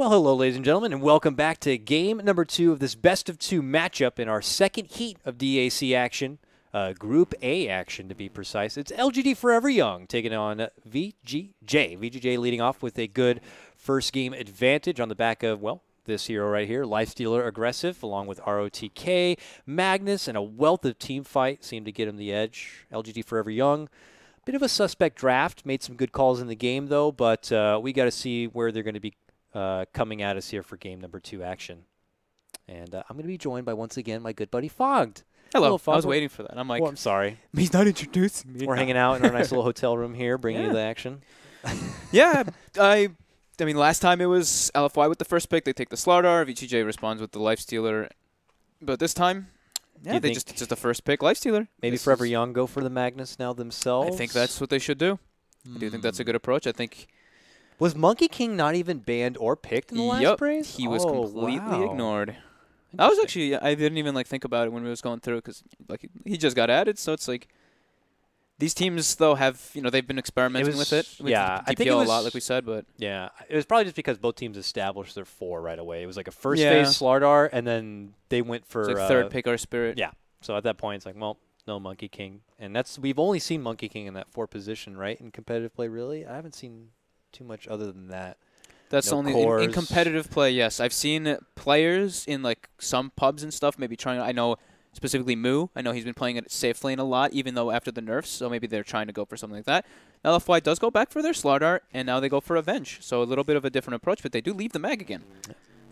Well, hello, ladies and gentlemen, and welcome back to game number 2 of this best-of-2 matchup in our second heat of DAC action, Group A action to be precise. It's LGD Forever Young taking on VGJ. VGJ leading off with a good first-game advantage on the back of, well, this hero right here, Lifestealer Aggressive, along with ROTK, Magnus, and a wealth of team fight seemed to get him the edge. LGD Forever Young. Bit of a suspect draft. Made some good calls in the game, though, but we got to see where they're going to be coming at us here for game number 2 action. And I'm going to be joined by, once again, my good buddy Fogged. Hello. Fogged. I was waiting for that. I'm like, well, I'm sorry. He's not introducing me. We're hanging out in our nice little hotel room here, bringing you the action. Yeah, I mean, last time it was LFY with the first pick. They take the Slardar. VGJ responds with the Lifestealer. But this time, yeah, it's just the first pick, Lifestealer. Maybe Forever Young go for the Magnus now themselves? I think that's what they should do. I do think that's a good approach. I think... Was Monkey King not even banned or picked in the last brace? He was completely ignored. I was actually, I didn't even like think about it when we was going through because like he just got added, so it's like these teams though have they've been experimenting with it. With I think DPL a lot, like we said, but yeah, it was probably just because both teams established their 4 right away. It was like a first phase Slardar, and then they went for like third pick our Spirit. Yeah, so at that point it's like, well, no Monkey King, and we've only seen Monkey King in that 4 position, right? In competitive play, really, I haven't seen too much other than that. That's only in competitive play. Yes, I've seen players in like some pubs and stuff maybe trying. I know specifically Moo. I know he's been playing at safe lane a lot, even though after the nerfs. So maybe they're trying to go for something like that. LFY does go back for their Slardar, and now they go for Avenge. So a little bit of a different approach, but they do leave the mag again.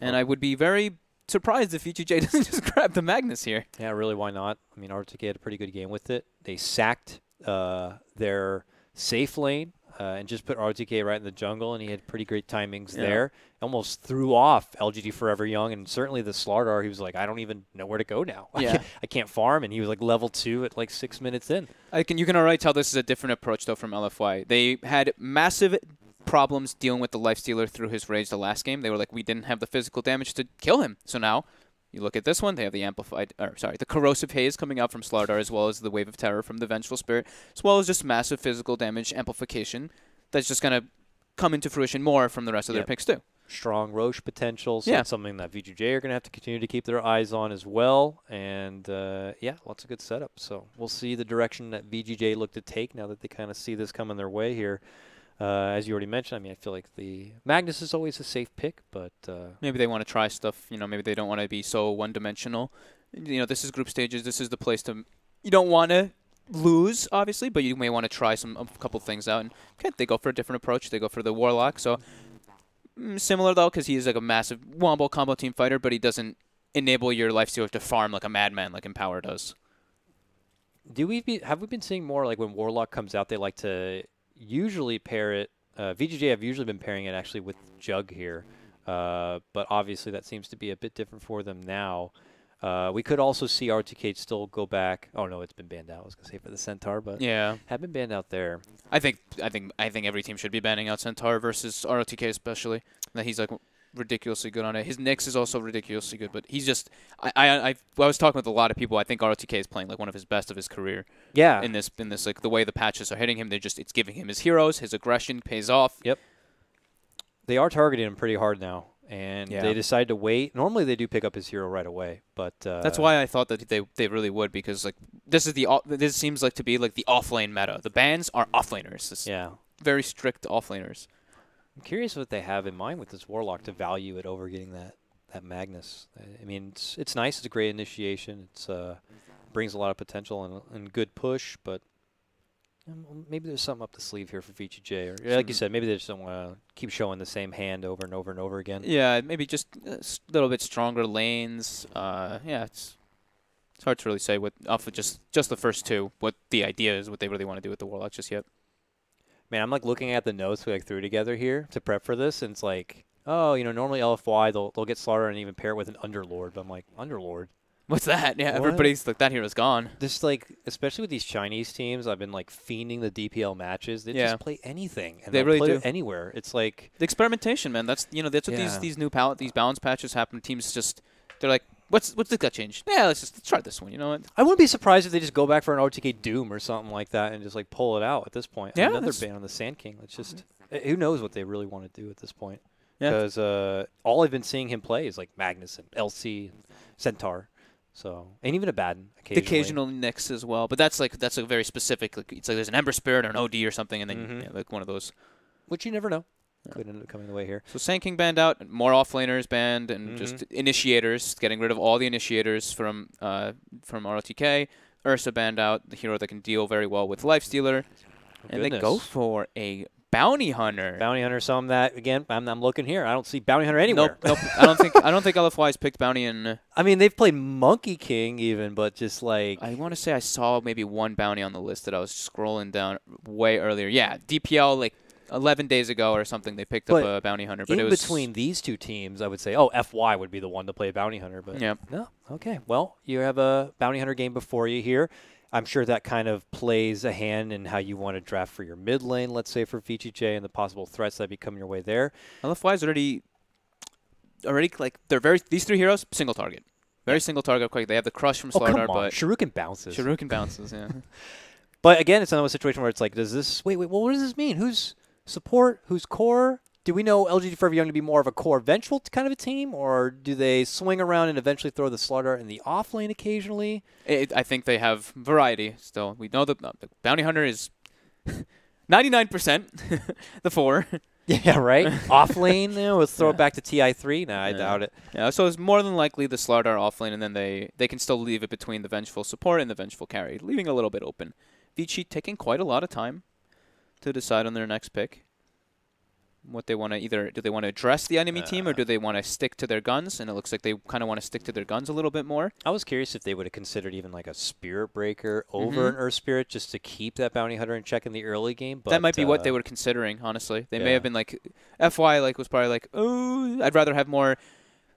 And I would be very surprised if VGJ doesn't just grab the Magnus here. Yeah, really, why not? I mean, RTK had a pretty good game with it. They sacked their safe lane. And just put RTK right in the jungle, and he had pretty great timings there. Almost threw off LGD Forever Young, and certainly the Slardar, he was like, I don't even know where to go now. Yeah. I can't farm, and he was like level 2 at like 6 minutes in. You can already tell this is a different approach, though, from LFY. They had massive problems dealing with the Lifestealer through his rage the last game. They were like, we didn't have the physical damage to kill him. So now you look at this one, they have the the Corrosive Haze coming out from Slardar, as well as the Wave of Terror from the Vengeful Spirit, as well as just massive physical damage amplification that's just going to come into fruition more from the rest of their picks, too. Strong Roche potential, so that's something that VGJ are going to have to continue to keep their eyes on as well. And, yeah, lots of good setup. So we'll see the direction that VGJ look to take now that they kind of see this coming their way here. As you already mentioned, I mean, I feel like the Magnus is always a safe pick, but maybe they want to try stuff. Maybe they don't want to be so one-dimensional. This is group stages. This is the place to. You don't want to lose, obviously, but you may want to try a couple things out. And they go for a different approach. They go for the Warlock. So similar though, because he is like a massive wombo combo team fighter, but he doesn't enable your Lifestealer to farm like a madman like Empower does. Have we been seeing more like when Warlock comes out? They like to usually pair it. VGJ have usually been pairing it actually with Jug here, but obviously that seems to be a bit different for them now. We could also see RTK still go back. Oh no, it's been banned out. I was gonna say for the Centaur, but have been banned out there. I think every team should be banning out Centaur versus ROTK especially. That he's like ridiculously good on it. His Nyx is also ridiculously good, but he's just. I was talking with a lot of people. I think ROTK is playing like one of his best of his career. Yeah. In this like the way the patches are hitting him, it's giving him his heroes. His aggression pays off. Yep. They are targeting him pretty hard now. And they decide to wait. Normally they do pick up his hero right away, but that's why I thought that they really would, because like this seems like to be like the offlane meta. The bans are offlaners. Very strict offlaners. I'm curious what they have in mind with this Warlock to value it over getting that Magnus. I mean, it's nice. It's a great initiation. It's brings a lot of potential and good push, but maybe there's something up the sleeve here for VGJ. Or, like you said, maybe they just don't want to keep showing the same hand over and over and over again. Yeah, maybe just a little bit stronger lanes. It's hard to really say off of just the first 2 what the idea is, what they really want to do with the Warlock just yet. Man, I'm like looking at the notes we threw together here to prep for this, and it's like, oh, normally LFY they'll get Slaughter and even pair it with an Underlord. But I'm like, Underlord? What's that? Yeah, everybody's like, that hero's gone. Just like, especially with these Chinese teams, I've been like fiending the DPL matches. They just play anything, and they really play do it anywhere. It's like the experimentation, man. That's that's what these new these balance patches happen. Teams they're like, what's this got changed? Yeah, let's try this one. You know what? I wouldn't be surprised if they just go back for an RTK Doom or something like that and just like pull it out at this point. Yeah, another ban on the Sand King. It's just who knows what they really want to do at this point. Yeah. Because all I've been seeing him play is like Magnus and LC and Centaur. So, and even a Baden The occasionally. occasional Nyx as well, but that's a very specific. Like, it's like there's an Ember Spirit or an OD or something, and then yeah, like one of those. Which you never know. Could end up coming the way here. So Sand King banned out, more offlaners banned, and just initiators, getting rid of all the initiators from ROTK. Ursa banned out, the hero that can deal very well with Lifestealer, and they go for a Bounty Hunter. Bounty Hunter, some that again. I'm looking here. I don't see Bounty Hunter anywhere. Nope. I don't think LFY has picked Bounty in. I mean, they've played Monkey King even, but just like I want to say I saw maybe one bounty on the list that I was scrolling down way earlier. Yeah, DPL like 11 days ago or something. They picked up a Bounty Hunter, but in it was between these two teams. I would say, oh, FY would be the one to play Bounty Hunter, but yeah. No. Okay. Well, you have a Bounty Hunter game before you here. I'm sure that kind of plays a hand in how you want to draft for your mid lane, let's say for VGJ and the possible threats that become your way there. LFY is already like these three heroes single target, very single target. Quick, they have the crush from Slardar, but Shuriken bounces. Shuriken bounces, yeah. But again, it's another situation where it's like, does this wait? Well, what does this mean? Who's support? Who's core? Do we know LGD Forever Young to be more of a core vengeful kind of a team, or do they swing around and eventually throw the Slardar in the off lane occasionally? I think they have variety still. We know that the Bounty Hunter is 99% the 4. Yeah, right? Off lane, let's throw it back to TI3. Nah, I doubt it. Yeah, so it's more than likely the Slardar off lane, and then they can still leave it between the vengeful support and the vengeful carry, leaving a little bit open. VG taking quite a lot of time to decide on their next pick. What they want to do they want to address the enemy team, or do they want to stick to their guns? And it looks like they kind of want to stick to their guns a little bit more. I was curious if they would have considered even like a Spirit Breaker over an Earth Spirit just to keep that Bounty Hunter in check in the early game. But that might be what they were considering, honestly. They may have been like, FY was probably like, oh, I'd rather have more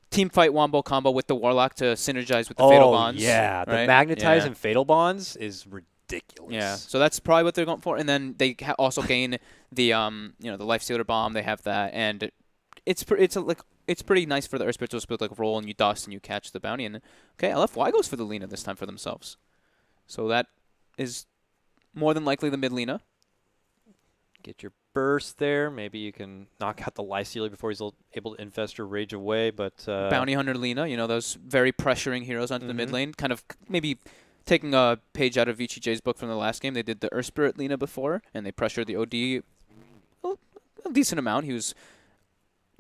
team fight wombo combo with the Warlock to synergize with the Fatal Bonds. Yeah, right? The Magnetize and Fatal Bonds is ridiculous. Yeah, so that's probably what they're going for, and then they also gain the the Lifestealer bomb. They have that, and it's pretty nice for the Earth Spiritual to like roll and you dust and you catch the bounty. And okay, LFY goes for the Lina this time for themselves, so that is more than likely the mid Lina. Get your burst there. Maybe you can knock out the Lifestealer before he's able to infest or rage away. But Bounty Hunter Lina, those very pressuring heroes onto the mid lane, kind of maybe. Taking a page out of VGJ's book from the last game, they did the Earth Spirit Lina before, and they pressured the OD a decent amount. He was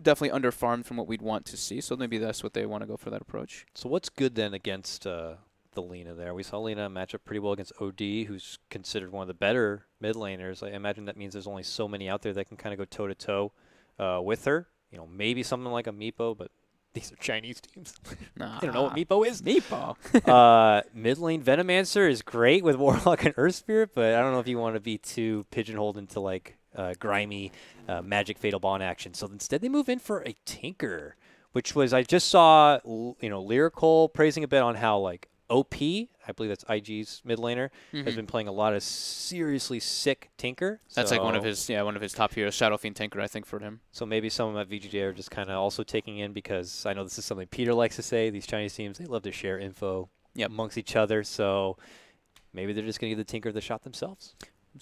definitely under-farmed from what we'd want to see, so maybe that's what they want to go for that approach. So what's good then against the Lina there? We saw Lina match up pretty well against OD, who's considered one of the better mid laners. I imagine that means there's only so many out there that can kind of go toe-to-toe with her. Maybe something like a Meepo, but these are Chinese teams. Nah. I don't know what Meepo is. Meepo. Mid lane Venomancer is great with Warlock and Earth Spirit, but I don't know if you want to be too pigeonholed into like grimy magic Fatal Bond action. So instead they move in for a Tinker, which was, I just saw, Lyrical praising a bit on how like OP, I believe that's IG's mid laner, has been playing a lot of seriously sick Tinker. That's like one of his top heroes, Shadow Fiend Tinker, I think, for him. So maybe some of them at VGJ are just kind of also taking in, because I know this is something Peter likes to say, these Chinese teams, they love to share info amongst each other, so maybe they're just going to give the Tinker the shot themselves.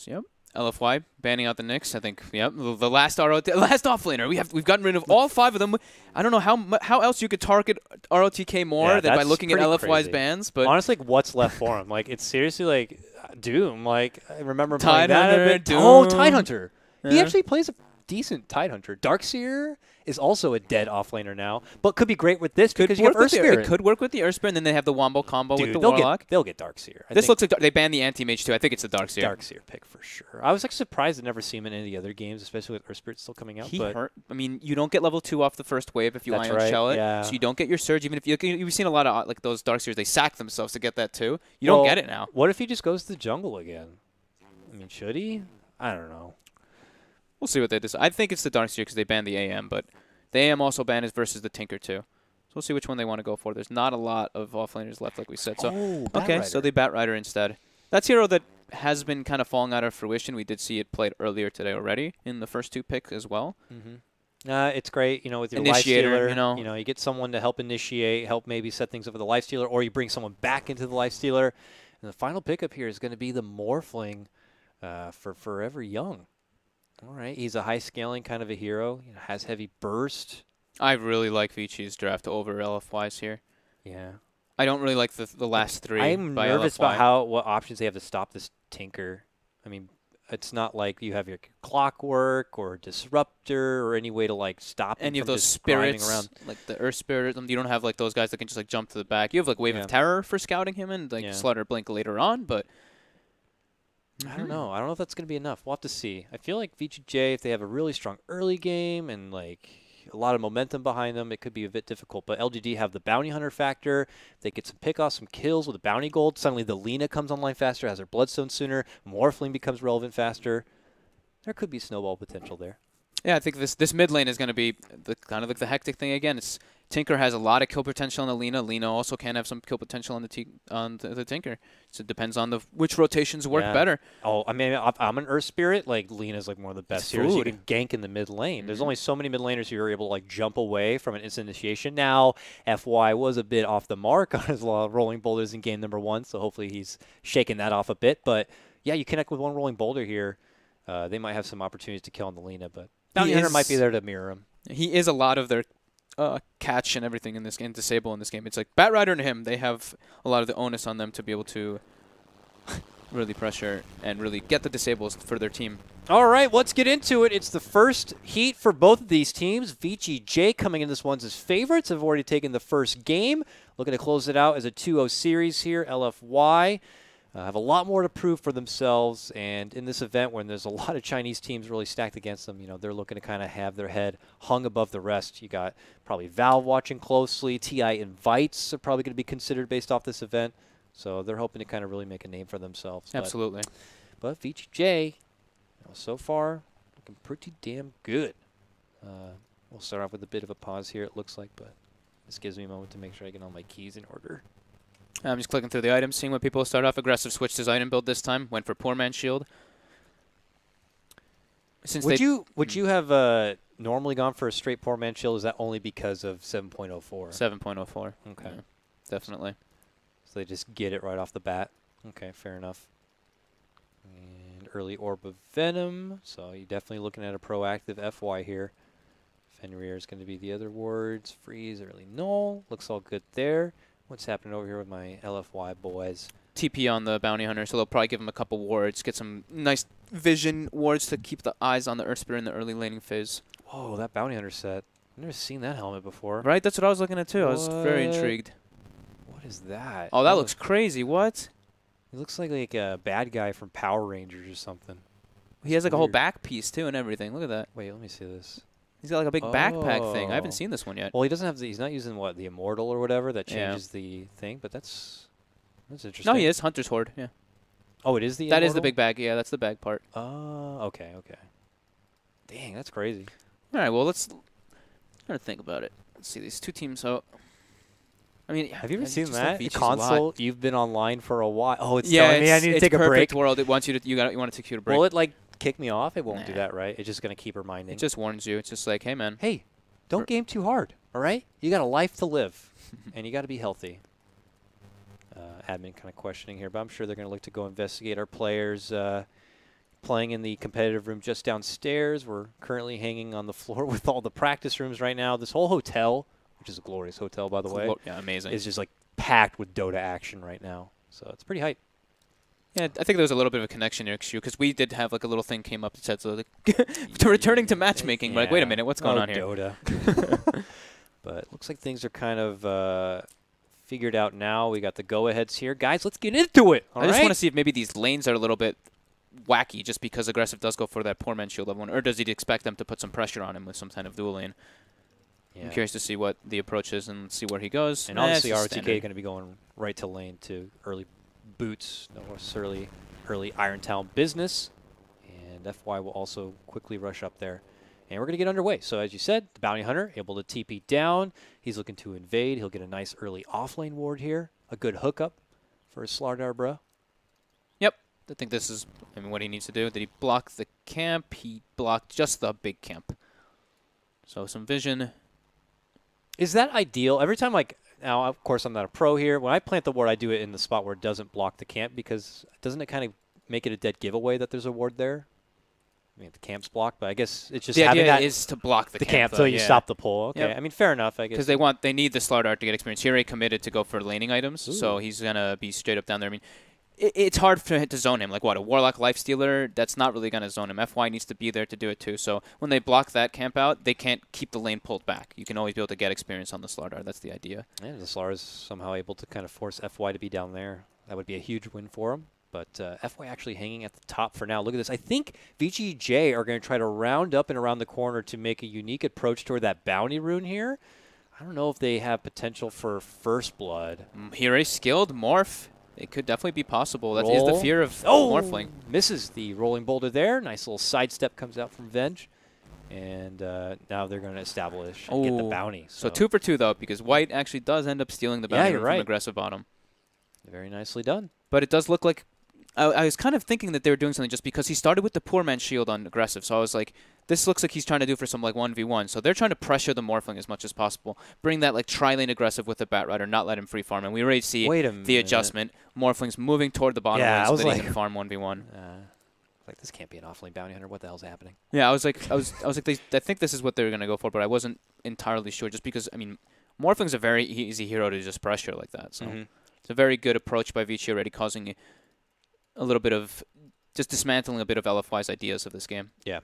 Yep. LFY banning out the Nyx. I think, the last last offlaner. We've gotten rid of all 5 of them. I don't know how else you could target ROTK more than by looking at LFY's crazy. Bans. But honestly, what's left for him? Like, it's seriously like Doom. Like, I remember Tide playing that a bit. Doom. Oh, Tidehunter. Yeah. He actually plays a decent Tidehunter. Darkseer is also a dead offlaner now, but could be great with this because you have Earth Spirit. It could work with the Earth Spirit, and then they have the Wombo combo with the they'll Warlock. They'll get Darkseer. This looks like they banned the Anti-Mage too. I think it's the Darkseer. Darkseer pick for sure. I was actually surprised to never see him in any of the other games, especially with Earth Spirit still coming out. He hurt. I mean, you don't get level 2 off the first wave if you Ion Shell it, so you don't get your Surge. Even if you've seen a lot of like those Darkseers, they sack themselves to get that too. You don't get it now. What if he just goes to the jungle again? I mean, should he? I don't know. We'll see what they decide. I think it's the Darkseer because they banned the AM, but the AM also banned is versus the Tinker too. So we'll see which one they want to go for. There's not a lot of offlaners left, like we said. So so they Batrider instead. That's a hero that has been kind of falling out of fruition. We did see it played earlier today already in the first 2 picks as well. It's great, with your Initiator, Lifestealer. You get someone to help initiate, help maybe set things up with the Lifestealer, or you bring someone back into the Lifestealer. And the final pickup here is going to be the Morphling for Forever Young. All right, he's a high scaling kind of a hero. You know, has heavy burst. I really like VG's draft over LFY's here. Yeah. I don't really like the last three. I'm by nervous LFY. about what options they have to stop this Tinker. I mean, it's not like you have your Clockwork or Disruptor or any way to like stop him Any of from those just grinding spirits, around. like the Earth Spirit. You don't have like those guys that can just like jump to the back. You have like Wave Yeah. of Terror for scouting him and like Yeah. Slaughter Blink later on, but I don't know. I don't know if that's going to be enough. We'll have to see. I feel like VGJ, if they have a really strong early game and like a lot of momentum behind them, it could be a bit difficult. But LGD have the bounty hunter factor. They get some pick off some kills with the bounty gold. Suddenly the Lina comes online faster, has her bloodstone sooner. Morphling becomes relevant faster. There could be snowball potential there. yeah, I think this mid lane is going to be the kind of like the hectic thing again. It's Tinker has a lot of kill potential on the Lina. Lina also can have some kill potential on the Tinker. So it depends on which rotations work better. Oh, I mean, I'm an Earth Spirit. Like, Lena's like one of the best heroes you food. can gank in the mid lane. There's only so many mid laners who are able to like jump away from an instant initiation. Now, FY was a bit off the mark on his rolling boulders in game number 1, so hopefully he's shaking that off a bit. But yeah, you connect with one rolling boulder here. They might have some opportunities to kill on the Lina, but Bounty Hunter might be there to mirror him. He is a lot of their catch and everything in this game, disable in this game. It's like Bat Rider and him, they have a lot of the onus on them to be able to really pressure and really get the disables for their team. All right, let's get into it. It's the first heat for both of these teams. VGJ coming in this one's as favorites. Have already taken the first game. Looking to close it out as a 2-0 series here. LFY have a lot more to prove for themselves, and in this event when there's a lot of Chinese teams really stacked against them, you know, they're looking to kind of have their head hung above the rest. You got probably Valve watching closely. TI invites are probably going to be considered based off this event, so they're hoping to kind of really make a name for themselves. Absolutely. But VGJ, you know, so far looking pretty damn good. We'll start off with a bit of a pause here, it looks like, but this gives me a moment to make sure I get all my keys in order. I'm just clicking through the items, seeing what people start off. Aggressive switched his item build this time. Went for Poor Man's Shield. Since would you have normally gone for a straight Poor Man's Shield? Is that only because of 7.04? 7.04. Okay. Yeah, definitely. So they just get it right off the bat. Okay, fair enough. And early Orb of Venom. So you're definitely looking at a proactive FY here. Fenrir is going to be the other wards. Freeze, early Null. Looks all good there. What's happening over here with my LFY boys? TP on the Bounty Hunter, so they'll probably give him a couple wards, get some nice vision wards to keep the eyes on the Earth Spirit in the early laning phase. Whoa, that Bounty Hunter set. I've never seen that helmet before. Right? That's what I was looking at, too. I was very What? intrigued. What is that? Oh, that looks crazy. What? He looks like a bad guy from Power Rangers or something. He has like a whole Weird. back piece, too, and everything. Look at that. Wait, let me see this. He's got like a big backpack thing. I Oh. haven't seen this one yet. Well, he doesn't have he's not using the Immortal or whatever that Yeah. changes the thing, but that's interesting. No, he is. Hunter's Horde, yeah. Oh, it is the That is the Immortal? big bag. Yeah, that's the bag part. Oh, okay. Dang, that's crazy. All right, well, let's try to think about it. Let's see, these two teams. So, I mean, Have you ever I seen just love that? VGs a Console, lot. you've been online for a while. Oh, it's Yeah, telling me I need to it's take a perfect break. world. It wants you to you want to take you to break. Will it like kick me off? It won't do Nah. that, right? It's just going to keep reminding. It just warns you. It's just like, hey, man. Hey, don't game too hard, all right? You got a life to live, and you got to be healthy. Admin kind of questioning here, but I'm sure they're going to look to go investigate our players playing in the competitive room just downstairs. We're currently hanging on the floor with all the practice rooms right now. This whole hotel, which is a glorious hotel, by the way, Yeah, amazing. is just like packed with Dota action right now. So it's pretty hype. Yeah, I think there was a little bit of a connection here, because we did have like a little thing came up that said, so to returning to matchmaking. We're like, wait a minute, what's going on here? Dota. But looks like things are kind of figured out now. We got the go-aheads here. Guys, let's get into it. All I just right? want to see if maybe these lanes are a little bit wacky just because Aggressive does go for that Poor Man's Shield level 1, or does he expect them to put some pressure on him with some kind of dual lane? Yeah. I'm curious to see what the approach is and see where he goes. And obviously it's RTK standard. going to be going right to lane to early boots, no necessarily early Iron Town business. And FY will also quickly rush up there. And we're going to get underway. So as you said, the Bounty Hunter able to TP down. He's looking to invade. He'll get a nice early offlane ward here. A good hookup for Slardar, bro. Yep. I think this is what he needs to do. Did he block the camp? He blocked just the big camp. So some vision. Is that ideal? Every time, like, now, of course, I'm not a pro here. When I plant the ward, I do it in the spot where it doesn't block the camp because doesn't it kind of make it a dead giveaway that there's a ward there? I mean, the camp's blocked, but I guess it's just the having idea that is to block the camp though, till you stop the pull. Okay, Yep. I mean, fair enough, I guess. Because they need the Slardar to get experience. He already committed to go for laning items, Ooh. so he's going to be straight up down there. I mean, it's hard for him to zone him. Like, what, a Warlock Lifestealer? That's not really going to zone him. FY needs to be there to do it, too. So when they block that camp out, they can't keep the lane pulled back. You can always be able to get experience on the Slardar. That's the idea. Yeah, the Slardar is somehow able to kind of force FY to be down there. That would be a huge win for him. But FY actually hanging at the top for now. Look at this. I think VGJ are going to try to round up and around the corner to make a unique approach toward that bounty rune here. I don't know if they have potential for First Blood. He already skilled Morph. It could definitely be possible. That is the fear of Morphling. Misses the rolling boulder there. Nice little sidestep comes out from Venge. And now they're going to establish and get the bounty. So 2 for 2, though, because White actually does end up stealing the bounty from aggressive bottom. Very nicely done. But it does look like I was kind of thinking that they were doing something just because he started with the poor man's shield on aggressive. So I was like, this looks like he's trying to do for some like 1v1. So they're trying to pressure the Morphling as much as possible. Bring that like tri-lane aggressive with the Bat Rider, not let him free farm. And we already see the adjustment. Morphling's moving toward the bottom lane so that he can farm 1v1. Like, this can't be an off-lane bounty hunter. What the hell's happening? Yeah, I was like, I think this is what they were going to go for, but I wasn't entirely sure just because, I mean, Morphling's a very easy hero to just pressure like that. So it's a very good approach by VGJ already, causing a little bit of just dismantling a bit of LFY's ideas of this game. Yeah.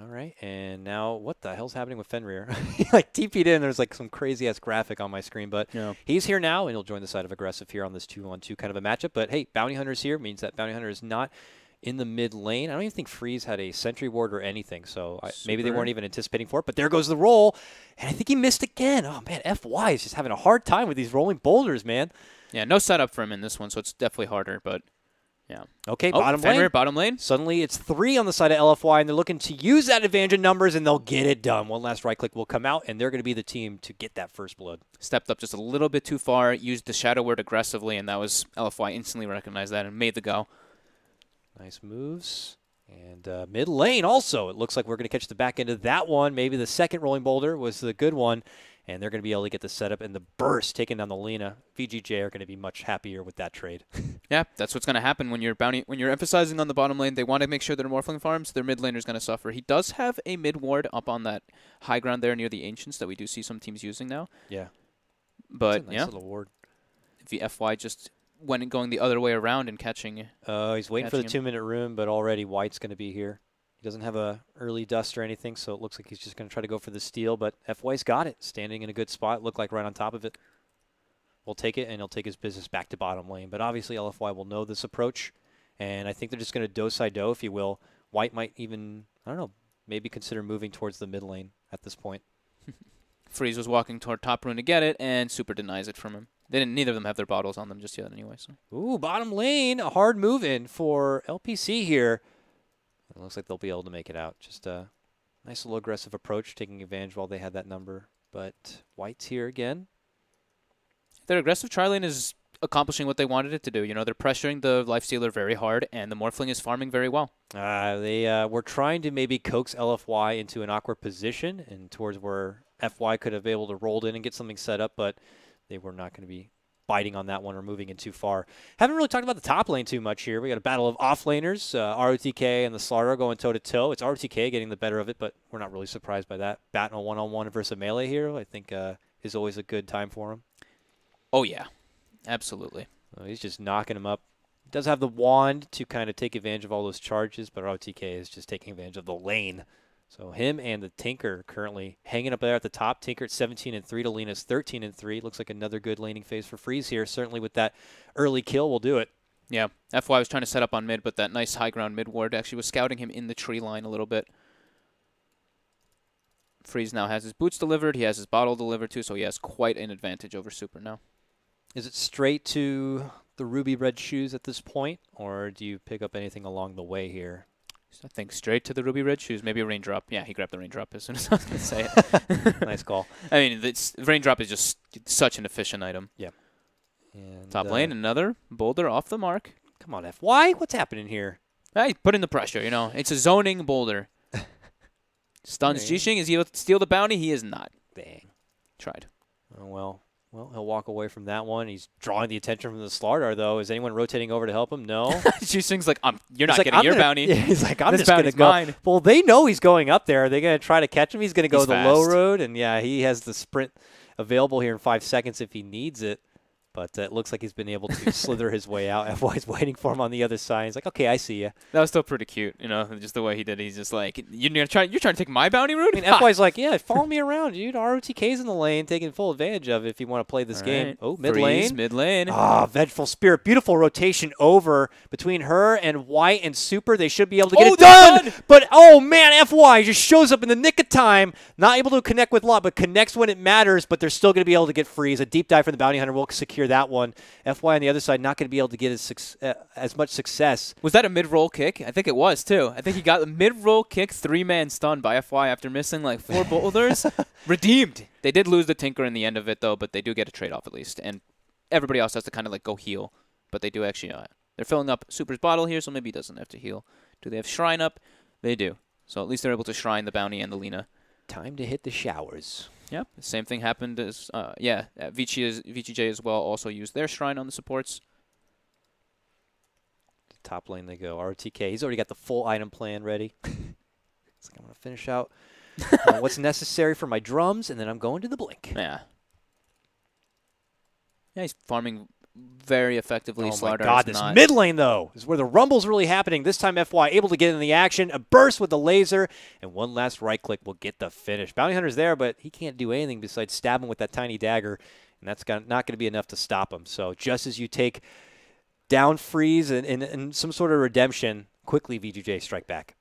All right, and now what the hell's happening with Fenrir? He like TP'd in. There's like some crazy-ass graphic on my screen, but he's here now, and he'll join the side of aggressive here on this 2-on-2 kind of a matchup. But hey, Bounty Hunter's here, means that Bounty Hunter is not in the mid lane. I don't even think Freeze had a sentry ward or anything, so maybe they weren't even anticipating for it. But there goes the roll, and I think he missed again. Oh, man, FY is just having a hard time with these rolling boulders, man. Yeah, no setup for him in this one, so it's definitely harder, but... yeah. Okay, bottom lane. Suddenly it's 3 on the side of LFY, and they're looking to use that advantage in numbers, and they'll get it done. One last right click will come out, and they're going to be the team to get that first blood. Stepped up just a little bit too far, used the Shadow Word aggressively, and that was LFY instantly recognized that and made the go. Nice moves. And mid lane also. It looks like we're going to catch the back end of that one. Maybe the second rolling boulder was the good one. And they're going to be able to get the setup and the burst taking down the Lina. VGJ are going to be much happier with that trade. Yeah, that's what's going to happen when you're emphasizing on the bottom lane. They want to make sure their Morphling farms. Their mid laner is going to suffer. He does have a mid ward up on that high ground there near the Ancients that we do see some teams using now. Yeah. But, that's a nice little ward. The FY just went going the other way around and catching. He's waiting for the 2-minute rune, but already White's going to be here. He doesn't have a early dust or anything, so it looks like he's just going to try to go for the steal, but FY's got it. Standing in a good spot, look like right on top of it. We'll take it, and he'll take his business back to bottom lane. But obviously LFY will know this approach, and I think they're just going to do-side-do, if you will. White might even, I don't know, maybe consider moving towards the mid lane at this point. Freeze was walking toward top rune to get it, and Super denies it from him. Neither of them have their bottles on them just yet anyway. So. Ooh, bottom lane, a hard move in for LPC here. It looks like they'll be able to make it out. Just a nice little aggressive approach, taking advantage while they had that number. But White's here again. Their aggressive tri-lane is accomplishing what they wanted it to do. You know, they're pressuring the Lifestealer very hard, and the Morphling is farming very well. They were trying to maybe coax LFY into an awkward position and towards where FY could have been able to roll in and get something set up, but they were not going to be biting on that one or moving in too far. Haven't really talked about the top lane too much here. We got a battle of offlaners, ROTK and the Slardar going toe-to-toe. It's ROTK getting the better of it, but we're not really surprised by that. Batting a one-on-one versus a melee hero, I think is always a good time for him. Oh, yeah. Absolutely. He's just knocking him up. Does have the wand to kind of take advantage of all those charges, but ROTK is just taking advantage of the lane. So him and the Tinker currently hanging up there at the top. Tinker at 17-3 to Lina's 13-3. Looks like another good laning phase for Freeze here. Certainly with that early kill, we'll do it. Yeah, FY was trying to set up on mid, but that nice high ground mid ward actually was scouting him in the tree line a little bit. Freeze now has his boots delivered. He has his bottle delivered too, so he has quite an advantage over Super now. Is it straight to the ruby red shoes at this point, or do you pick up anything along the way here? I think straight to the ruby red shoes, maybe a raindrop. Yeah, he grabbed the raindrop as soon as I was going to say it. Nice call. I mean, raindrop is just such an efficient item. Yeah. And, top lane, another boulder off the mark. Come on, FY. What's happening here? Hey, put in the pressure, you know. It's a zoning boulder. Stuns Jixing. Is he able to steal the bounty? He is not. Dang. Tried. Oh, well. Well, he'll walk away from that one. He's drawing the attention from the Slardar, though. Is anyone rotating over to help him? No. Jusing's like, you're not like, getting your bounty. Yeah, he's like, I'm this just going to go. Mine. Well, they know he's going up there. Are they going to try to catch him? He's going to go the fast. low road. And, yeah, he has the sprint available here in 5 seconds if he needs it. But it looks like he's been able to slither his way out. FY's waiting for him on the other side. He's like, okay, I see you. That was still pretty cute, you know, just the way he did it. He's just like, you're trying to take my bounty route? I mean, FY's like, yeah, follow me around, dude. ROTK's in the lane, taking full advantage of it if you want to play this game. Oh, mid lane. Mid lane. Ah, Vengeful Spirit. Beautiful rotation over between her and White and Super. They should be able to get it done. But, oh, man, FY just shows up in the nick of time. Not able to connect with Lot, but connects when it matters. But they're still going to be able to get freeze. A deep dive from the Bounty Hunter will secure that one. FY on the other side not going to be able to get as much success. Was that a mid-roll kick? I think it was, too. I think he got a mid-roll kick, 3-man stun by FY after missing like 4 boulders. Redeemed. They did lose the Tinker in the end of it, though, but they do get a trade-off at least. And everybody else has to kind of like go heal. But they do actually, they're filling up Super's bottle here, so maybe he doesn't have to heal. Do they have Shrine up? They do. So at least they're able to Shrine the Bounty and the Lina. Time to hit the showers. Yep. The same thing happened as, VGJ as well also used their Shrine on the supports. The top lane they go. ROTK, he's already got the full item plan ready. It's like, I'm going to finish out what's necessary for my drums, and then I'm going to the blink. Yeah. Yeah, he's farming very effectively. Oh my God, this mid lane, though, is where the rumble's really happening. This time, FY able to get in the action. A burst with the laser, and one last right click will get the finish. Bounty Hunter's there, but he can't do anything besides stab him with that tiny dagger, and that's not going to be enough to stop him. So just as you take down freeze and some sort of redemption, quickly VGJ strike back.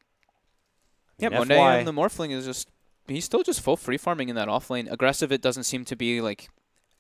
Yeah, Monet on the Morphling is just, he's still just full free farming in that off lane. Aggressive, it doesn't seem to be like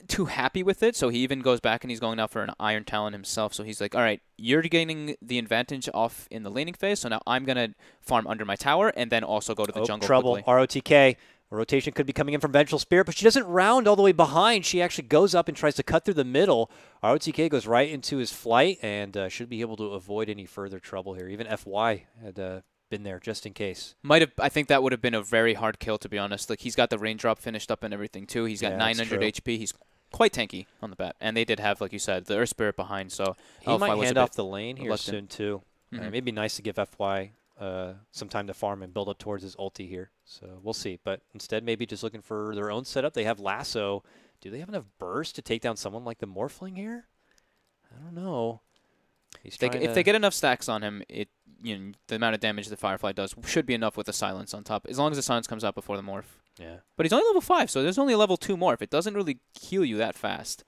too happy with it, so he even goes back and he's going out for an Iron Talon himself. So he's like, all right, you're gaining the advantage off in the laning phase, so now I'm going to farm under my tower and then also go to the jungle trouble. quickly. ROTK. A rotation could be coming in from Vengeful Spirit, but she doesn't round all the way behind. She actually goes up and tries to cut through the middle. ROTK goes right into his flight and should be able to avoid any further trouble here. Even FY had been there just in case. I think that would have been a very hard kill, to be honest. Like, he's got the raindrop finished up and everything too. He's got 900 HP. He's quite tanky on the bat, and they did have, like you said, the Earth Spirit behind. So he might hand off the lane here soon too. Mm-hmm. It'd be nice to give FY some time to farm and build up towards his ulti here. So we'll see. But instead, maybe just looking for their own setup. They have Lasso. Do they have enough burst to take down someone like the Morphling here? I don't know. If they get enough stacks on him, the amount of damage the Firefly does should be enough with the silence on top, as long as the silence comes out before the morph. Yeah. But he's only level 5, so there's only a level 2 morph. It doesn't really heal you that fast.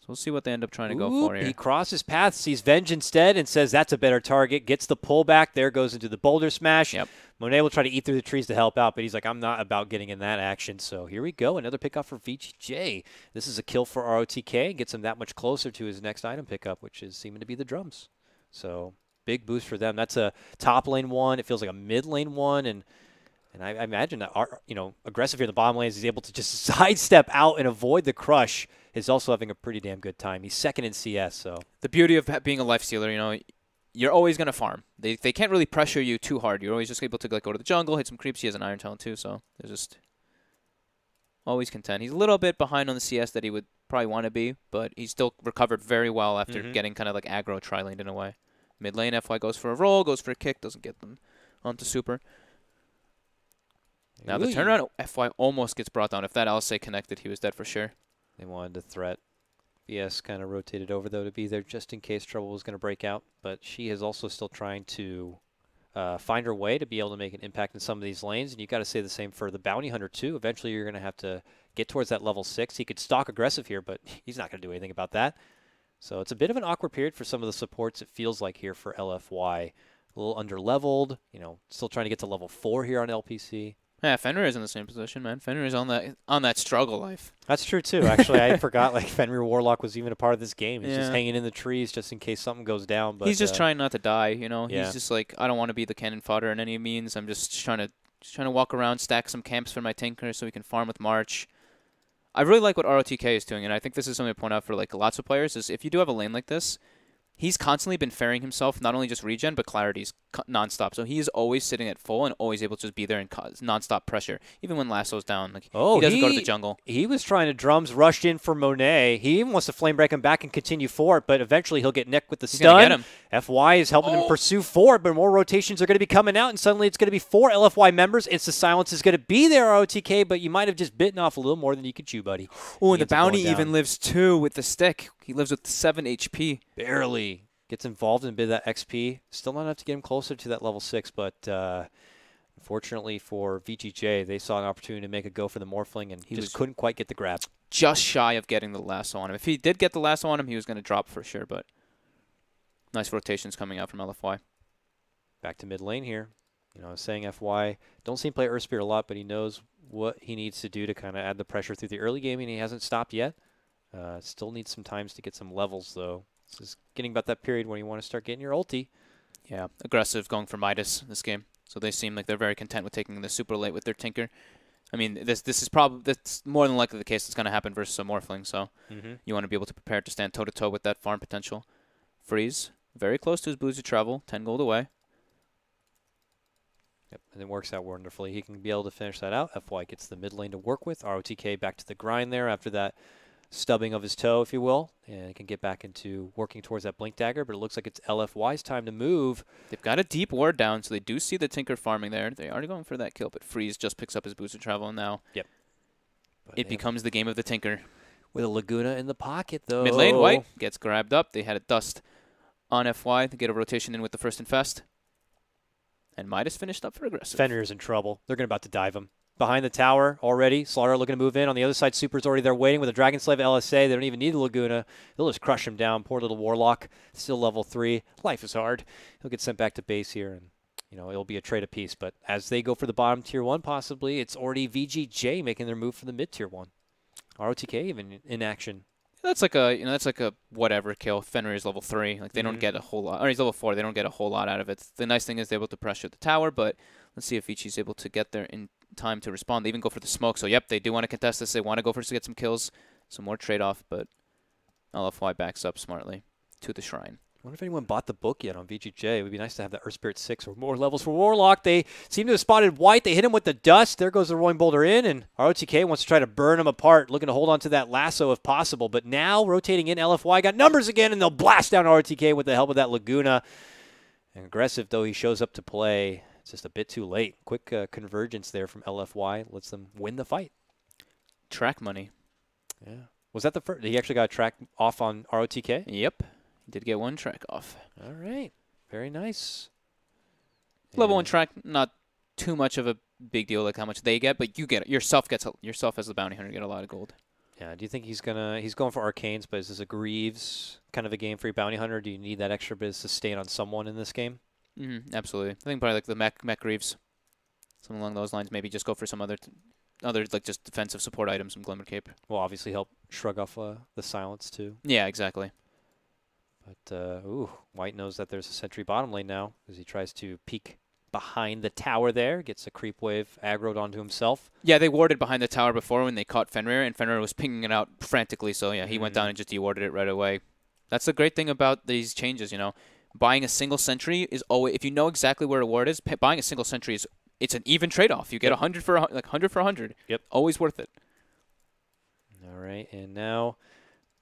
So we'll see what they end up trying to go for here. He crosses path, sees Venge instead, and says that's a better target. Gets the pullback. There goes into the boulder smash. Yep. Monet will try to eat through the trees to help out, but he's like, I'm not about getting in that action. So here we go. Another pickup for VGJ. This is a kill for ROTK. Gets him that much closer to his next item pickup, which is seeming to be the drums. So big boost for them. That's a top lane one. It feels like a mid lane one, and I imagine that aggressive here in the bottom lane is he's able to just sidestep out and avoid the crush. Is also having a pretty damn good time. He's second in CS. So the beauty of being a lifestealer, you're always gonna farm. They can't really pressure you too hard. You're always just able to go to the jungle, hit some creeps. He has an Iron Talon too, so they're just always content. He's a little bit behind on the CS that he would probably want to be, but he's still recovered very well after getting kind of like aggro tri-laned in a way. Mid lane, FY goes for a roll, goes for a kick, doesn't get them onto Super. Now the turnaround, FY almost gets brought down. If that LSA connected, he was dead for sure. They wanted to threat. VS kind of rotated over, though, to be there just in case trouble was going to break out. But she is also still trying to find her way to be able to make an impact in some of these lanes. And you got to say the same for the Bounty Hunter, too. Eventually, you're going to have to get towards that level 6. He could stalk aggressive here, but he's not going to do anything about that. So it's a bit of an awkward period for some of the supports, it feels like, here for LFY. A little under-leveled, still trying to get to level 4 here on LPC. Yeah, Fenrir is in the same position, man. Fenrir is on that struggle life. That's true too. Actually, I forgot Fenrir Warlock was even a part of this game. He's just hanging in the trees just in case something goes down. But he's just trying not to die. Yeah. He's just like, I don't want to be the cannon fodder in any means. I'm just trying to walk around, stack some camps for my Tinker so we can farm with March. I really like what ROTK is doing, and I think this is something to point out for like lots of players. Is if you do have a lane like this, he's constantly been ferrying himself, not only just regen, but clarities nonstop. So he's always sitting at full and always able to just be there and cause nonstop pressure, even when Lasso's down. Like, he doesn't go to the jungle. He was trying to drums, rushed in for Monet. He even wants to flame break him back and continue forward, but eventually he'll get necked with the stun. FY is helping him pursue forward, but more rotations are going to be coming out, and suddenly it's going to be 4 LFY members. It's the silence is going to be there, ROTK, but you might have just bitten off a little more than you could chew, buddy. Oh, and the bounty even lives 2 with the stick. He lives with 7 HP. Barely. Gets involved in a bit of that XP. Still not enough to get him closer to that level 6, but unfortunately for VGJ, they saw an opportunity to make a go for the Morphling, and he just couldn't quite get the grab. Just shy of getting the lasso on him. If he did get the lasso on him, he was going to drop for sure, but nice rotations coming out from LFY. Back to mid lane here. You know, I was saying FY don't seem to play Earth Spirit a lot, but he knows what he needs to do to kind of add the pressure through the early game, and he hasn't stopped yet. Still needs some times to get some levels, though. This is getting about that period when you want to start getting your ulti. Yeah, aggressive going for Midas this game. So they seem like they're very content with taking this super late with their Tinker. I mean, this is probably that's more than likely the case that's going to happen versus a Morphling. So you want to be able to prepare to stand toe-to-toe with that farm potential. Freeze, very close to his boozy travel, 10 gold away. Yep, and it works out wonderfully. He can be able to finish that out. FY gets the mid lane to work with. ROTK back to the grind there after that stubbing of his toe, if you will, and he can get back into working towards that Blink Dagger, but it looks like it's LFY's time to move. They've got a deep ward down, so they do see the Tinker farming there. They are going for that kill, but Freeze just picks up his booster travel now. Yep. It becomes the game of the Tinker. With a Laguna in the pocket, though. Mid lane, White gets grabbed up. They had a dust on FY to get a rotation in with the first infest. And Midas finished up for aggressive. Fenrir's in trouble. They're about to dive him. Behind the tower already. Slaughter looking to move in. On the other side, Super's already there waiting with a Dragon Slave LSA. They don't even need the Laguna. They'll just crush him down. Poor little Warlock. Still level 3. Life is hard. He'll get sent back to base here, and you know it'll be a trade apiece. But as they go for the bottom tier 1, possibly, it's already VGJ making their move for the mid tier 1. ROTK even in action. That's like a whatever kill. Fenrir is level 3. Like they don't get a whole lot. Or he's level 4. They don't get a whole lot out of it. The nice thing is they're able to pressure the tower, but let's see if Vichi's able to get there in time to respond. They even go for the smoke. So yep, they do want to contest this. They want to go for it to get some kills, some more trade-off, but LFY backs up smartly to the shrine. I wonder if anyone bought the book yet on VGJ. It would be nice to have that Earth Spirit 6 or more levels for Warlock. They seem to have spotted White. They hit him with the dust. There goes the Rolling Boulder in, and ROTK wants to try to burn him apart, looking to hold on to that lasso if possible. But now, rotating in, LFY got numbers again, and they'll blast down ROTK with the help of that Laguna. And aggressive, though he shows up to play. It's just a bit too late. Quick convergence there from LFY lets them win the fight. Track money. Yeah. Was that the first? He actually got a track off on ROTK? Yep. Did get 1 track off. All right. Very nice. Level 1 track, not too much of a big deal like how much they get, but you get it. Yourself as the bounty hunter get a lot of gold. Yeah, do you think he's going for arcanes, but is this a Greaves kind of a game for your bounty hunter? Do you need that extra bit of sustain on someone in this game? Absolutely. I think probably like the mech Greaves. Something along those lines. Maybe just go for some other like just defensive support items, some Glimmer Cape. Will obviously help shrug off the silence too. Yeah, exactly. But, ooh, White knows that there's a sentry bottom lane now as he tries to peek behind the tower there. Gets a creep wave aggroed onto himself. Yeah, they warded behind the tower before when they caught Fenrir, and Fenrir was pinging it out frantically. So, yeah, he went down and just dewarded it right away. That's the great thing about these changes, you know. Buying a single sentry is always, if you know exactly where a ward is, buying a single sentry is, it's an even trade-off. You get 100 for 100. Yep. Always worth it. All right, and now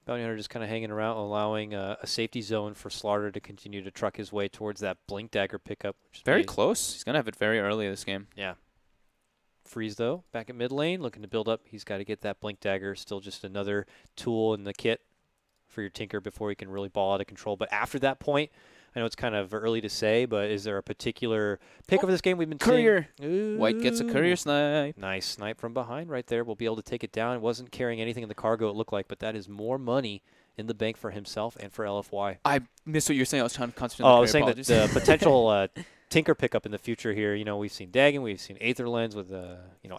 Bounty Hunter just kind of hanging around, allowing a safety zone for Slaughter to continue to truck his way towards that Blink Dagger pickup. Which very close. He's going to have it very early this game. Yeah. Freeze, though, back at mid lane, looking to build up. He's got to get that Blink Dagger. Still just another tool in the kit for your Tinker before he can really ball out of control. But after that point, I know it's kind of early to say, but is there a particular pick over this game we've been Courier. seeing? Ooh. White gets a Courier snipe. Nice snipe from behind right there. We'll be able to take it down. It wasn't carrying anything in the cargo, it looked like, but that is more money in the bank for himself and for LFY. I missed what you were saying. I was trying to concentrate on the I was saying that the potential Tinker pickup in the future here. You know, we've seen Dagon, we've seen Aether Lens with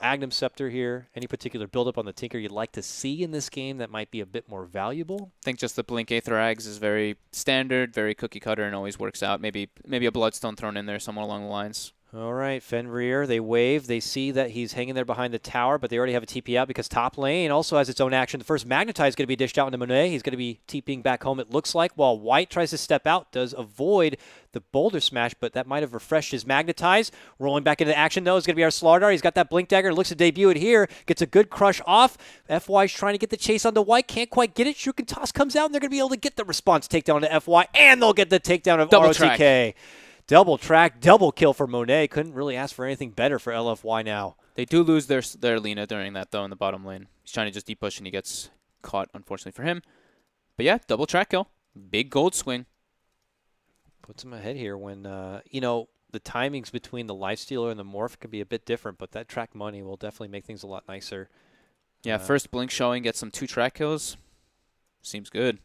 Agnum Scepter here. Any particular buildup on the Tinker you'd like to see in this game that might be a bit more valuable? I think just the Blink Aether Ags is very standard, very cookie cutter, and always works out. Maybe a Bloodstone thrown in there somewhere along the lines. All right, Fenrir, they wave. They see that he's hanging there behind the tower, but they already have a TP out because top lane also has its own action. The first Magnetize is going to be dished out into Monet. He's going to be TPing back home, it looks like, while White tries to step out, does avoid the Boulder Smash, but that might have refreshed his Magnetize. Rolling back into action, though, is going to be our Slardar. He's got that Blink Dagger, looks to debut it here, gets a good crush off. FY's trying to get the chase onto White, can't quite get it. Shuriken Toss comes out, and they're going to be able to get the response takedown to FY, and they'll get the takedown of ROTK. Double track, double kill for Monet. Couldn't really ask for anything better for LFY now. They do lose their Lina during that, though, in the bottom lane. He's trying to just deep push, and he gets caught, unfortunately for him. But yeah, double track kill. Big gold swing. Puts him ahead here when, you know, the timings between the Lifestealer and the Morph can be a bit different, but that track money will definitely make things a lot nicer. Yeah, first Blink showing, gets some 2 track kills. Seems good.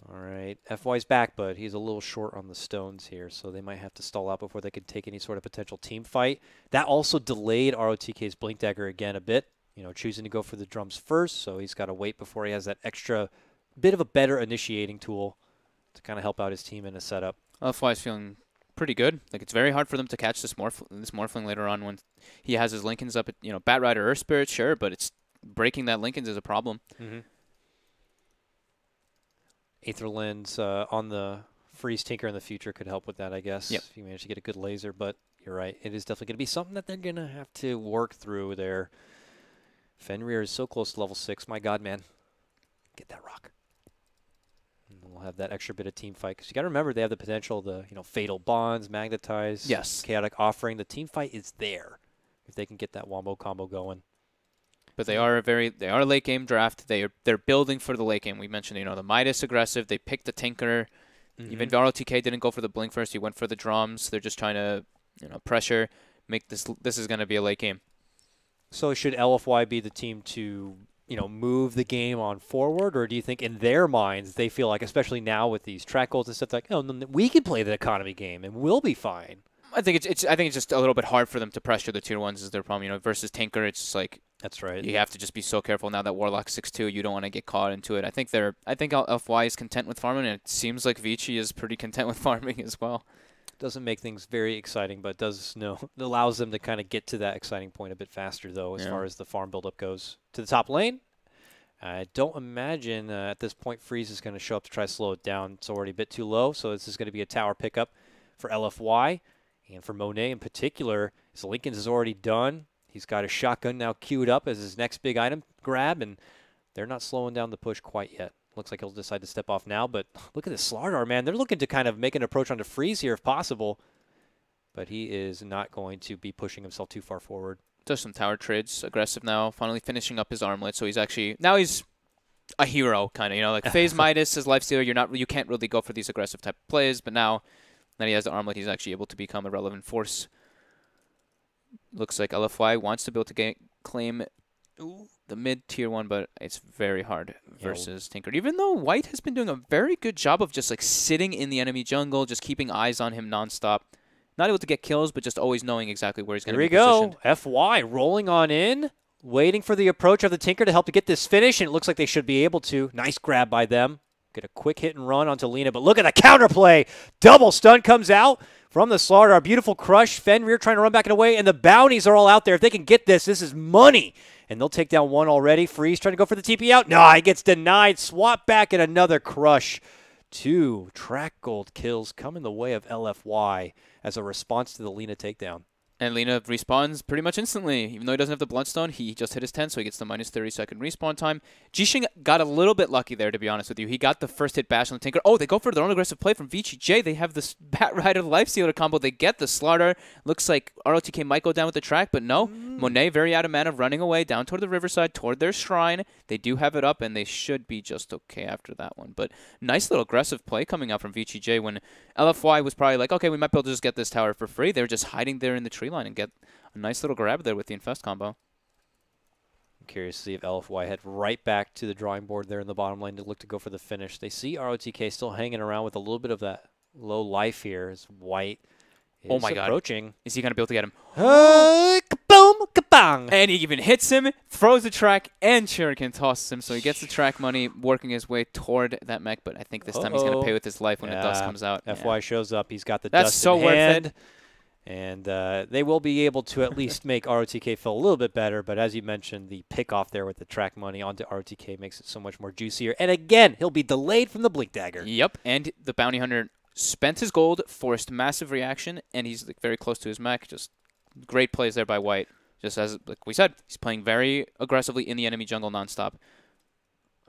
All right, FY's back, but he's a little short on the stones here, so they might have to stall out before they can take any sort of potential team fight. That also delayed ROTK's Blink Dagger again a bit, you know, choosing to go for the drums first, so he's got to wait before he has that extra bit of a better initiating tool to kind of help out his team in a setup. LFY is feeling pretty good. Like, it's very hard for them to catch this Morphling later on when he has his Linken's up at, you know, Bat Rider Earth Spirit, sure, but it's breaking that Linken's is a problem. Mm-hmm. Aether Lens on the Freeze Tinker in the future could help with that, I guess, yep. if you manage to get a good laser. But you're right, it is definitely going to be something that they're going to have to work through there. Fenrir is so close to level 6. My God, man. Get that rock. And we'll have that extra bit of team fight. Because you got to remember, they have the potential, the Fatal Bonds, Magnetize, yes. Chaotic Offering. The team fight is there if they can get that wombo combo going. But they are a late game draft. They're building for the late game. We mentioned, you know, the Midas aggressive. They picked the Tinker. Mm-hmm. Even ROTK didn't go for the Blink first. He went for the drums. They're just trying to, you know, pressure. Make this. This is going to be a late game. So should LFY be the team to, you know, move the game on forward, or do you think in their minds they feel like, especially now with these track goals and stuff, like, oh, we can play the economy game and we'll be fine? I think it's just a little bit hard for them to pressure the tier 1s is their problem. You know, versus Tinker, it's just like. That's right. You have to just be so careful now that Warlock's 6'2", you don't want to get caught into it. I think LFY is content with farming, and it seems like Vici is pretty content with farming as well. Doesn't make things very exciting, but does allows them to kind of get to that exciting point a bit faster, though, as far as the farm buildup goes. To the top lane, I don't imagine at this point Freeze is going to show up to try to slow it down. It's already a bit too low, so this is going to be a tower pickup for LFY. And for Monet in particular, his Linken's is already done. He's got a shotgun now queued up as his next big item grab, and they're not slowing down the push quite yet. Looks like he'll decide to step off now, but look at this Slardar, man. They're looking to kind of make an approach onto Freeze here if possible, but he is not going to be pushing himself too far forward. Does some tower trades, aggressive now, finally finishing up his armlet, so he's actually, now he's a hero, kind of, you know, like Phase Midas as Lifestealer, you can't really go for these aggressive type of plays, but now that he has the armlet, he's actually able to become a relevant force. Looks like LFY wants to be able to claim the mid-tier 1, but it's very hard versus Tinker. Even though White has been doing a very good job of just like sitting in the enemy jungle, just keeping eyes on him nonstop. Not able to get kills, but just always knowing exactly where he's going to be positioned. Here we go. FY rolling on in, waiting for the approach of the Tinker to help to get this finish, and it looks like they should be able to. Nice grab by them. Get a quick hit and run onto Lina, but look at the counterplay. Double stun comes out from the Slardar. Beautiful crush. Fenrir trying to run back and away, and the bounties are all out there. If they can get this, this is money. And they'll take down one already. Freeze trying to go for the TP out. No, he gets denied. Swap back and another crush. 2 track gold kills come in the way of LFY as a response to the Lina takedown. And Lina respawns pretty much instantly. Even though he doesn't have the Bloodstone, he just hit his 10, so he gets the minus 30-second respawn time. Jixing got a little bit lucky there, to be honest with you. He got the first hit bash on the Tinker. Oh, they go for their own aggressive play from VGJ. They have this Bat Rider Lifestealer combo. They get the Slardar. Looks like ROTK might go down with the track, but no. Monet very out of mana, running away down toward the riverside, toward their shrine. They do have it up, and they should be just okay after that one. But nice little aggressive play coming out from VGJ when LFY was probably like, okay, we might be able to just get this tower for free. They were just hiding there in the tree line and get a nice little grab there with the Infest combo. I'm curious to see if LFY head right back to the drawing board there in the bottom lane to look to go for the finish. They see ROTK still hanging around with a little bit of that low life here as White is approaching. God. Is he going to be able to get him? Kaboom, kabang! And he even hits him, throws the track, and Shuriken tosses him. So he gets the track money, working his way toward that mech. But I think this time he's going to pay with his life when the dust comes out. FY shows up. He's got the That's dust so in worth hand. it. And they will be able to at least make ROTK feel a little bit better. But as you mentioned, the pick off there with the track money onto ROTK makes it so much more juicier. And again, he'll be delayed from the Blink Dagger. Yep, and the Bounty Hunter spent his gold, forced massive reaction, and he's like, very close to his mech. Just great plays there by White. Just as like we said, he's playing very aggressively in the enemy jungle nonstop.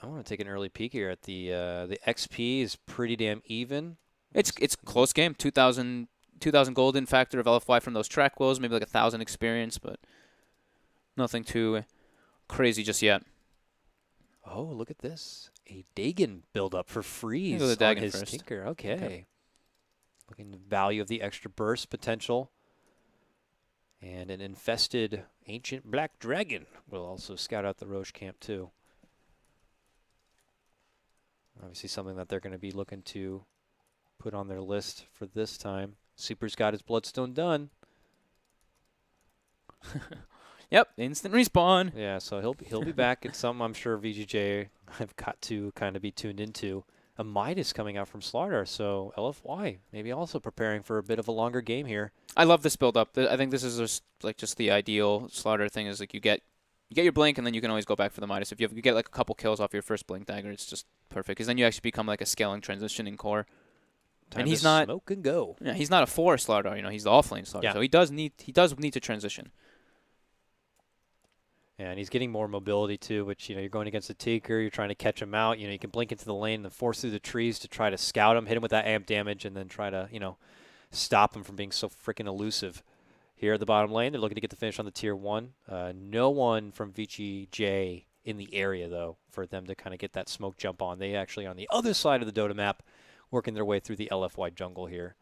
I want to take an early peek here at the XP is pretty damn even. It's close game. 2,000 gold in factor of LFY from those track wills, maybe like 1,000 experience, but nothing too crazy just yet. Oh, look at this. A Dagon build-up for freeze Go the on Dagon his first. Tinker. Okay. Looking at the value of the extra burst potential. And an infested ancient black dragon will also scout out the Roche camp too. Obviously something that they're going to be looking to put on their list for this time. Super's got his Bloodstone done. Yep, instant respawn. Yeah, so he'll be back. It's something I'm sure VGJ have got to kind of be tuned into. A Midas coming out from Slaughter, so LFY maybe also preparing for a bit of a longer game here. I love this build up. I think this is just the ideal Slaughter thing. Is like you get your blink and then you can always go back for the Midas. If you get like a couple kills off your first blink dagger, it's just perfect. Because then you actually become like a scaling transitioning core. Time and he's to not smoke and go. Yeah, he's not a 4 Slaughter. You know, he's the offlane Slaughter. Yeah. So he does need to transition. And he's getting more mobility too, which, you know, you're going against a Taker, you're trying to catch him out. You know, you can blink into the lane and then force through the trees to try to scout him, hit him with that amp damage, and then try to, you know, stop him from being so freaking elusive. Here at the bottom lane, they're looking to get the finish on the tier 1. No one from VGJ in the area, though, for them to kind of get that smoke jump on. They actually on the other side of the Dota map, working their way through the LFY jungle here.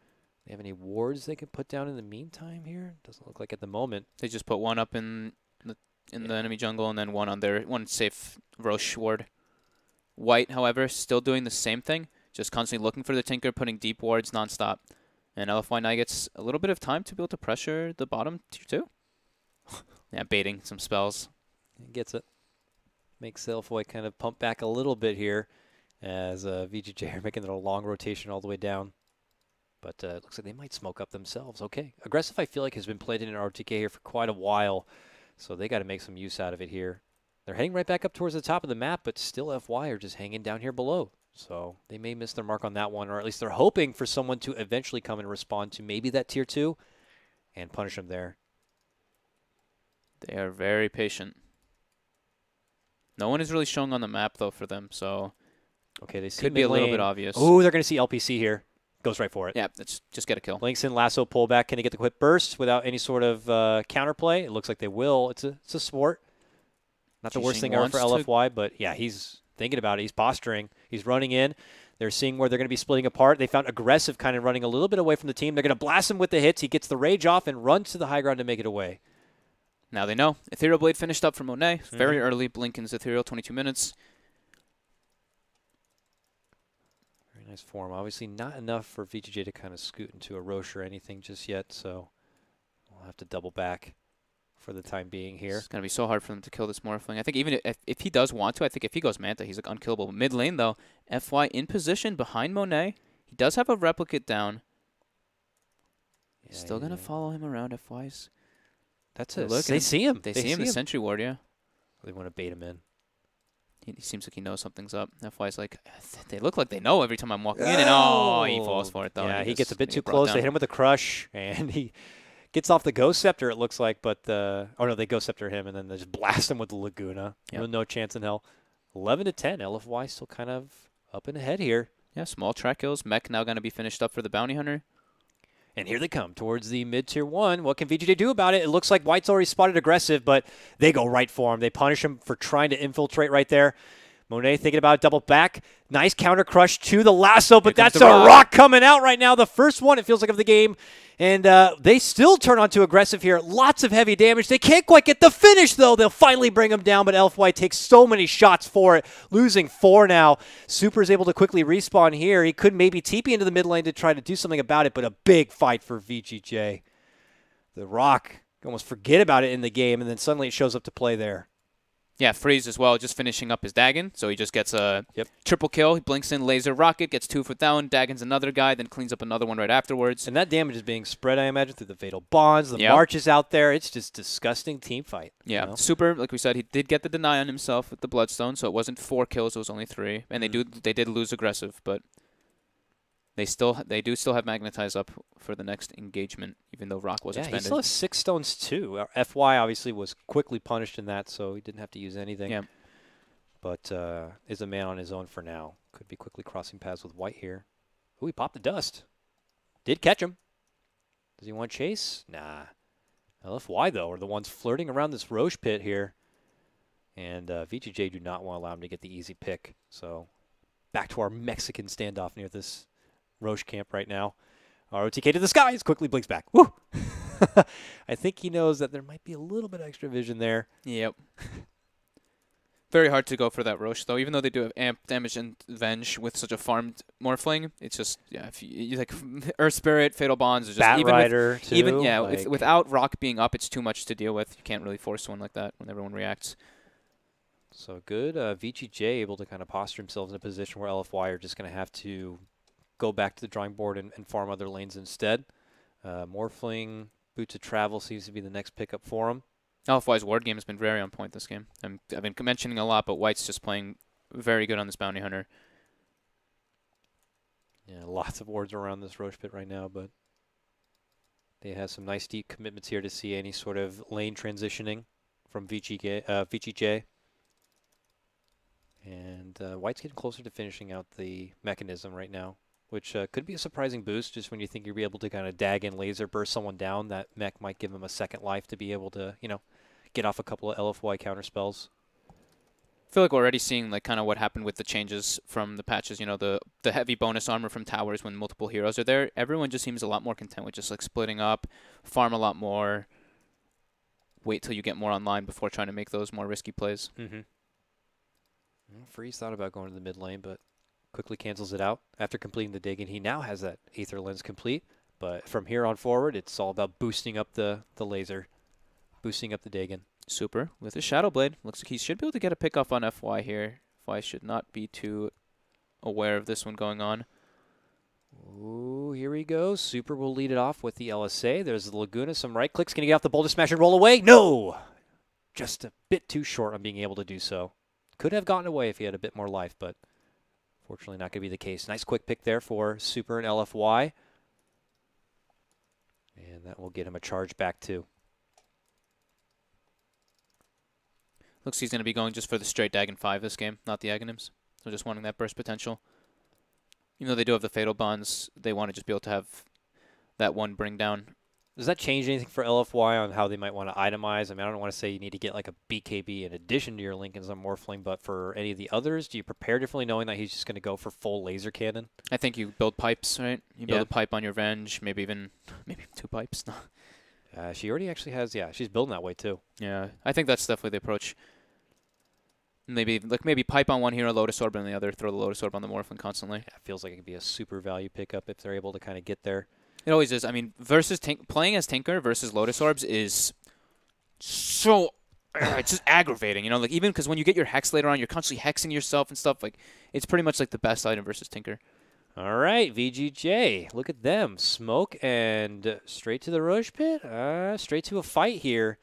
They have any wards they can put down in the meantime here? Doesn't look like at the moment. They just put one up in the enemy jungle and then one safe Roche ward. White, however, still doing the same thing, just constantly looking for the Tinker, putting deep wards nonstop. And LFY now gets a little bit of time to be able to pressure the bottom tier 2. Yeah, baiting some spells. He gets it. Makes LFY kind of pump back a little bit here as VGJ are making their long rotation all the way down. But it looks like they might smoke up themselves. Okay. Aggressive, I feel like, has been played in an RTK here for quite a while. So they got to make some use out of it here. They're heading right back up towards the top of the map, but still FY are just hanging down here below. So they may miss their mark on that one, or at least they're hoping for someone to eventually come and respond to maybe that tier 2 and punish them there. They are very patient. No one is really showing on the map, though, for them, so okay, they see could be a little bit obvious. Oh, they're going to see LPC here. Goes right for it. Yeah, let's just get a kill. Links in, lasso, pullback. Can they get the quick burst without any sort of counterplay? It looks like they will. It's a sport. Not the worst thing ever for LFY, but yeah, he's thinking about it. He's posturing. He's running in. They're seeing where they're going to be splitting apart. They found aggressive kind of running a little bit away from the team. They're going to blast him with the hits. He gets the rage off and runs to the high ground to make it away. Now they know. Ethereal Blade finished up for Monet. Very early. Blinken's Ethereal, 22 minutes. Very nice form. Obviously not enough for VGJ to kind of scoot into a Roche or anything just yet, so we'll have to double back for the time being here. It's going to be so hard for them to kill this Morphling. I think even if he does want to, I think if he goes Manta, he's like unkillable. Mid lane, though, FY in position behind Monet. He does have a replicate down. Yeah, Still going to follow him around. FY's. That's it. Look, They see him. They see him, the Sentry Ward, yeah. They want to bait him in. He seems like he knows something's up. FY's like, they look like they know every time I'm walking in. And he falls for it, though. Yeah, he gets a bit too close. They hit him with a crush, and he gets off the Ghost Scepter, it looks like. But, oh, no, they Ghost Scepter him, and then they just blast him with the Laguna. Yep. No chance in hell. 11-10. LFY still kind of up and ahead here. Yeah, small track kills. Mech now going to be finished up for the Bounty Hunter. And here they come towards the mid-tier 1. What can VGJ do about it? It looks like White's already spotted aggressive, but they go right for him. They punish him for trying to infiltrate right there. Monet thinking about it, double back. Nice counter crush to the lasso, but that's a rock coming out right now. The first one, it feels like, of the game. And they still turn on to aggressive here. Lots of heavy damage. They can't quite get the finish, though. They'll finally bring him down, but LFY takes so many shots for it, losing 4 now. Super is able to quickly respawn here. He could maybe TP into the mid lane to try to do something about it, but a big fight for VGJ. The rock, almost forget about it in the game, and then suddenly it shows up to play there. Yeah, Freeze as well, just finishing up his Dagon. So he just gets a triple kill. He blinks in laser rocket, gets 2 for down, Dagon's another guy, then cleans up another one right afterwards. And that damage is being spread, I imagine, through the Fatal Bonds, the marches out there. It's just disgusting team fight. Yeah, you know? Super, like we said, he did get the deny on himself with the Bloodstone, so it wasn't 4 kills, it was only 3. And they did lose aggressive, but they do still have Magnetize up for the next engagement, even though Rock was expended. He still has 6 stones too. FY obviously was quickly punished in that, so he didn't have to use anything. Yeah. But is a man on his own for now. Could be quickly crossing paths with White here. Ooh, he popped the dust. Did catch him. Does he want chase? Nah. LFY, though, are the ones flirting around this Roche pit here. And VGJ do not want to allow him to get the easy pick. So back to our Mexican standoff near this Roche camp right now. ROTK to the skies. Quickly blinks back. Woo! I think he knows that there might be a little bit extra vision there. Yep. Very hard to go for that Roche, though. Even though they do have amp damage and Venge with such a farmed Morphling, it's just, if you like Earth Spirit, Fatal Bonds, is just Bat even Rider, with, even too, like without Rock being up, it's too much to deal with. You can't really force one like that when everyone reacts. So good. VGJ able to kind of posture himself in a position where LFY are just going to have to go back to the drawing board and farm other lanes instead. Morphling, Boots of Travel seems to be the next pickup for him. LFY's ward game has been very on point this game. I've been mentioning a lot, but White's just playing very good on this Bounty Hunter. Yeah, lots of wards around this Roche pit right now, but they have some nice deep commitments here to see any sort of lane transitioning from VGJ. And White's getting closer to finishing out the mechanism right now, which could be a surprising boost just when you think you'll be able to kind of dag and laser burst someone down. That mech might give him a second life to be able to, get off a couple of LFY counter spells. I feel like we're already seeing like kind of what happened with the changes from the patches. The heavy bonus armor from towers when multiple heroes are there. Everyone just seems a lot more content with just like splitting up, farm a lot more, wait till you get more online before trying to make those more risky plays. Freeze thought about going to the mid lane, but quickly cancels it out after completing the dig, and he now has that Aether Lens complete. But from here on forward, it's all about boosting up the laser, boosting up the Dagon. Super with his Shadow Blade. Looks like he should be able to get a pick off on FY here. FY should not be too aware of this one going on. Ooh, here we go. Super will lead it off with the LSA. There's the Laguna. Some right clicks. Can he get off the Boulder Smash and roll away? No! Just a bit too short on being able to do so. Could have gotten away if he had a bit more life, but fortunately not going to be the case. Nice quick pick there for Super and LFY. And that will get him a charge back too. Looks he's going to be going just for the straight Dagon 5 this game, not the Aghanims. So just wanting that burst potential. Even though they do have the Fatal Bonds, they want to just be able to have that one bring down. Does that change anything for LFY on how they might want to itemize? I mean, I don't want to say you need to get like a BKB in addition to your Lincolns on Morphling, but for any of the others, do you prepare differently knowing that he's just going to go for full laser cannon? I think you build pipes, right? You build a pipe on your Venge, maybe 2 pipes. She already actually has, she's building that way too. Yeah, I think that's definitely the approach. Maybe pipe on one hero, Lotus Orb on the other, throw the Lotus Orb on the Morphling constantly. Yeah, it feels like it could be a super value pickup if they're able to kind of get there. It always is. I mean, playing as Tinker versus Lotus Orbs is so it's just aggravating. Like even because when you get your Hex later on, you're constantly hexing yourself and stuff. Like it's pretty much like the best item versus Tinker. All right, VGJ, look at them. Smoke and straight to the Roche pit. Straight to a fight here.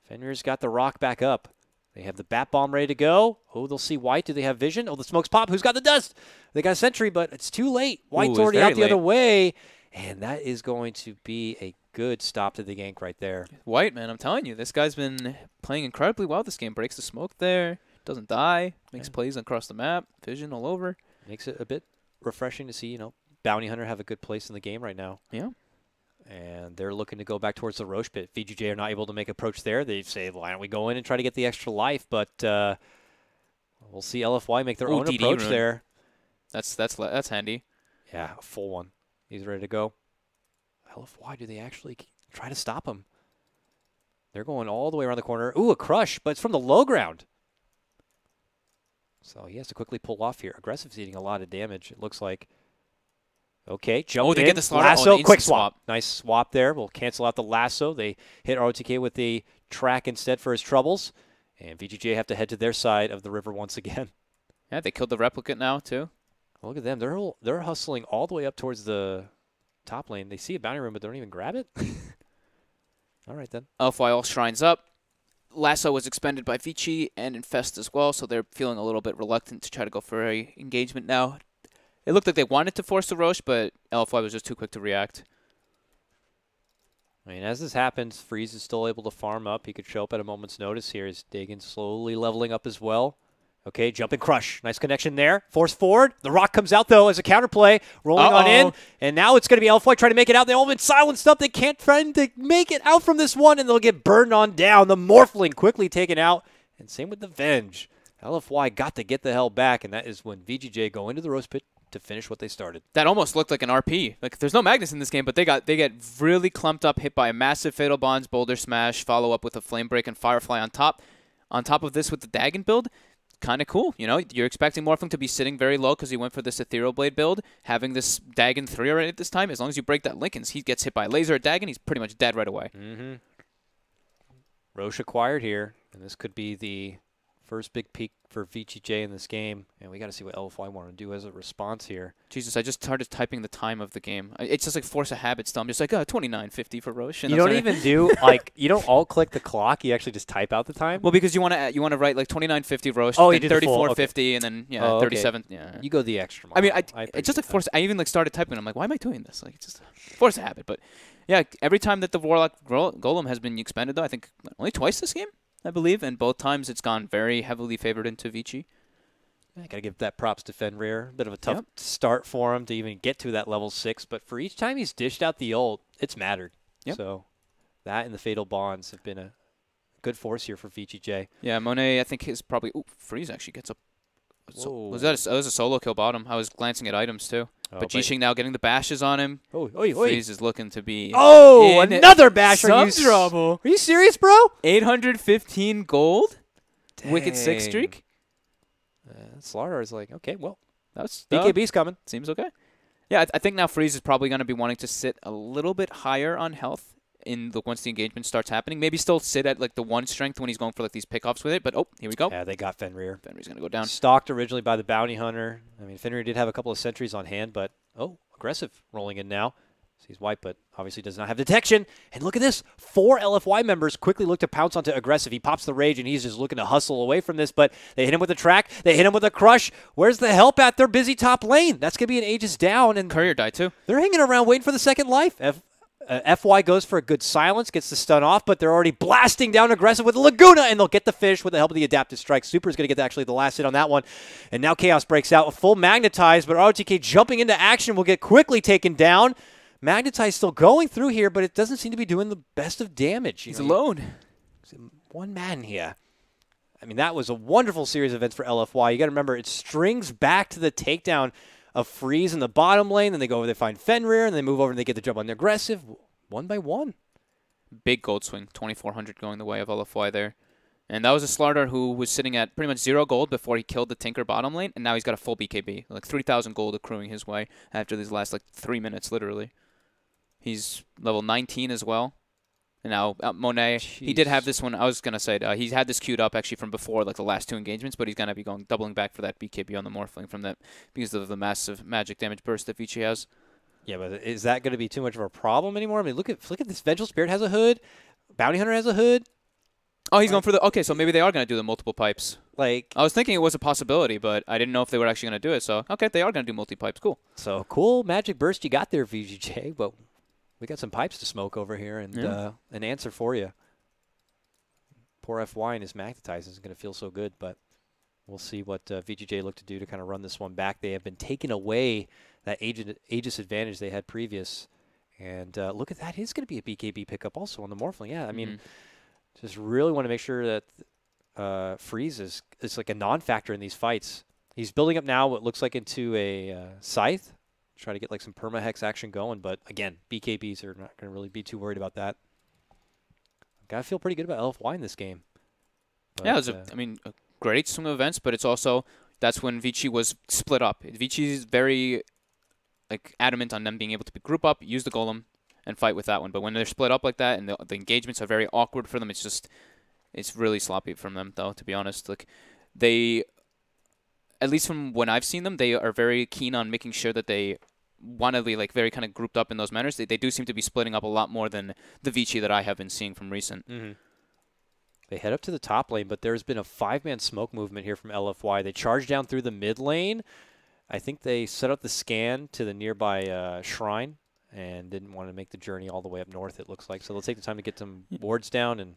Fenrir's got the rock back up. They have the Bat Bomb ready to go. Oh, they'll see White. Do they have vision? Oh, the smoke's pop. Who's got the dust? They got a sentry, but it's too late. White's already out the other way. And that is going to be a good stop to the gank right there. White, man, I'm telling you, this guy's been playing incredibly well this game. Breaks the smoke there. Doesn't die. Makes plays across the map. Vision all over. Makes it a bit refreshing to see, Bounty Hunter have a good place in the game right now. Yeah. And they're looking to go back towards the Roche pit. VGJ are not able to make approach there. They say, why don't we go in and try to get the extra life? But we'll see LFY make their own DD approach rune. there. That's handy. Yeah, a full one. He's ready to go. LFY, do they actually try to stop him? They're going all the way around the corner. Ooh, a crush, but it's from the low ground. So he has to quickly pull off here. Aggressive's eating a lot of damage, it looks like. Okay, jump they in. get the slaughter. Lasso, quick swap. Nice swap there. We'll cancel out the lasso. They hit ROTK with the track instead for his troubles. And VGJ have to head to their side of the river once again. Yeah, they killed the replicant now, too. Look at them. They're hustling all the way up towards the top lane. They see a bounty room, but they don't even grab it. All right, then. LFY all shrines up. Lasso was expended by Vici and Infest as well, so they're feeling a little bit reluctant to try to go for a engagement now. It looked like they wanted to force the Roche, but LFY was just too quick to react. I mean, as this happens, Freeze is still able to farm up. He could show up at a moment's notice here. Is Dagon slowly leveling up as well? Okay, jump and crush. Nice connection there. Force forward. The rock comes out, though, as a counterplay. Rolling on in. And now it's going to be LFY trying to make it out. They all been silenced up. They can't find to make it out from this one, and they'll get burned on down. The Morphling quickly taken out. And same with the Venge. LFY got to get the hell back, and that is when VGJ go into the roast pit to finish what they started. That almost looked like an RP. Like, there's no Magnus in this game, but they get really clumped up, hit by a massive Fatal Bonds, Boulder Smash, follow up with a Flame Break and Firefly on top. On top of this with the Dagon build, kind of cool. You know, you're expecting Morphling to be sitting very low because he went for this Ethereal Blade build. Having this Dagon 3 already at this time, as long as you break that Linken's, he gets hit by a laser at Dagon, he's pretty much dead right away. Roche acquired here, and this could be the first big peak for VGJ in this game, and we got to see what LFY want to do as a response here. Jesus, I just started typing the time of the game. It's just like force a habit still. I'm just like, 29:50 for Roche. You don't even do, like, you don't alt-click the clock. You actually just type out the time? Well, because you want to write, like, 29:50 Roche, oh, then 34:50, okay. and then, oh, okay. 37. Yeah. You go the extra mile. I mean, it's just like force. I even, like, started typing. I'm like, why am I doing this? Like, it's just force a habit. But, yeah, every time that the Warlock Golem has been expended, though, I think only twice this game, I believe, and both times it's gone very heavily favored into Vici. I got to give that props to Fenrir. Bit of a tough start for him to even get to that level 6, but for each time he's dished out the ult, it's mattered. So that and the Fatal Bonds have been a good force here for VGJ. Yeah, Monet, I think, is probably... Ooh, Freeze actually gets a... was that a solo kill bottom? I was glancing at items, too. But Jishing now getting the bashes on him. Freeze is looking to be... Oh, another bash. Some trouble. Are you serious, bro? 815 gold? Dang. Wicked 6 streak? Slaughter is like, okay, well, that's BKB's coming. Seems okay. Yeah, I think now Freeze is probably going to be wanting to sit a little bit higher on health once the engagement starts happening. Maybe still sit at like the 1 strength when he's going for like these pickoffs with it. But here we go. Yeah, they got Fenrir. Fenrir's going to go down. Stalked originally by the Bounty Hunter. I mean, Fenrir did have a couple of sentries on hand, but aggressive rolling in now. He's white, but obviously does not have detection. And look at this. 4 LFY members quickly look to pounce onto Aggressive. He pops the Rage, and he's just looking to hustle away from this, but they hit him with a track. They hit him with a crush. Where's the help at? They're busy top lane. That's going to be an Aegis down. And Courier died, too. They're hanging around waiting for the second life. FY goes for a good silence, gets the stun off, but they're already blasting down Aggressive with a Laguna, and they'll get the finish with the help of the Adaptive Strike. Super is going to get actually the last hit on that one. And now Chaos breaks out. A full Magnetize, but ROTK jumping into action will get quickly taken down. Magnetize still going through here, but it doesn't seem to be doing the best of damage. He's alone. He's one man here. I mean, that was a wonderful series of events for LFY. You got to remember, it strings back to the takedown of Freeze in the bottom lane. Then they go over, they find Fenrir, and they move over and they get the jump on the Aggressive. 1 by 1. Big gold swing, 2,400 going the way of LFY there. And that was a Slardar who was sitting at pretty much 0 gold before he killed the Tinker bottom lane, and now he's got a full BKB. Like 3,000 gold accruing his way after these last, like, 3 minutes, literally. He's level 19 as well. And now Monet, he did have this one. I was going to say, he's had this queued up actually from before, like the last 2 engagements, but he's going to be doubling back for that BKB on the Morphling from that because of the massive magic damage burst that Vici has. Yeah, but is that going to be too much of a problem anymore? I mean, look at this. Vengeful Spirit has a hood. Bounty Hunter has a hood. Oh, he's going for the... Okay, so maybe they are going to do the multiple pipes. Like, I was thinking it was a possibility, but I didn't know if they were actually going to do it. So, okay, they are going to do multi-pipes. Cool. So, cool magic burst you got there, VGJ, but we got some pipes to smoke over here and an answer for you. Poor FY and his Magnetize isn't going to feel so good, but we'll see what VGJ look to do to kind of run this one back. They have been taking away that Aegis advantage they had previous. And look at that. It's going to be a BKB pickup also on the Morphling. Yeah, I mean, just really want to make sure that Freeze is like a non-factor in these fights. He's building up now what looks like into a Scythe. Try to get like some perma-hex action going. But again, BKBs are not going to really be too worried about that. Gotta feel pretty good about LFY in this game. But, yeah, it was a great swing of events, but it's also, that's when Vici was split up. Vici is very adamant on them being able to group up, use the golem, and fight with that one. But when they're split up like that and the engagements are very awkward for them, it's just It's really sloppy from them, though, to be honest. Like, they, at least from when I've seen them, they are very keen on making sure that they want to be like very kind of grouped up in those manners. They do seem to be splitting up a lot more than the Vici that I have been seeing from recent. They head up to the top lane, but there's been a 5-man smoke movement here from LFY. They charge down through the mid lane. I think they set up the scan to the nearby shrine and didn't want to make the journey all the way up north, it looks like. So they'll take the time to get some wards down. And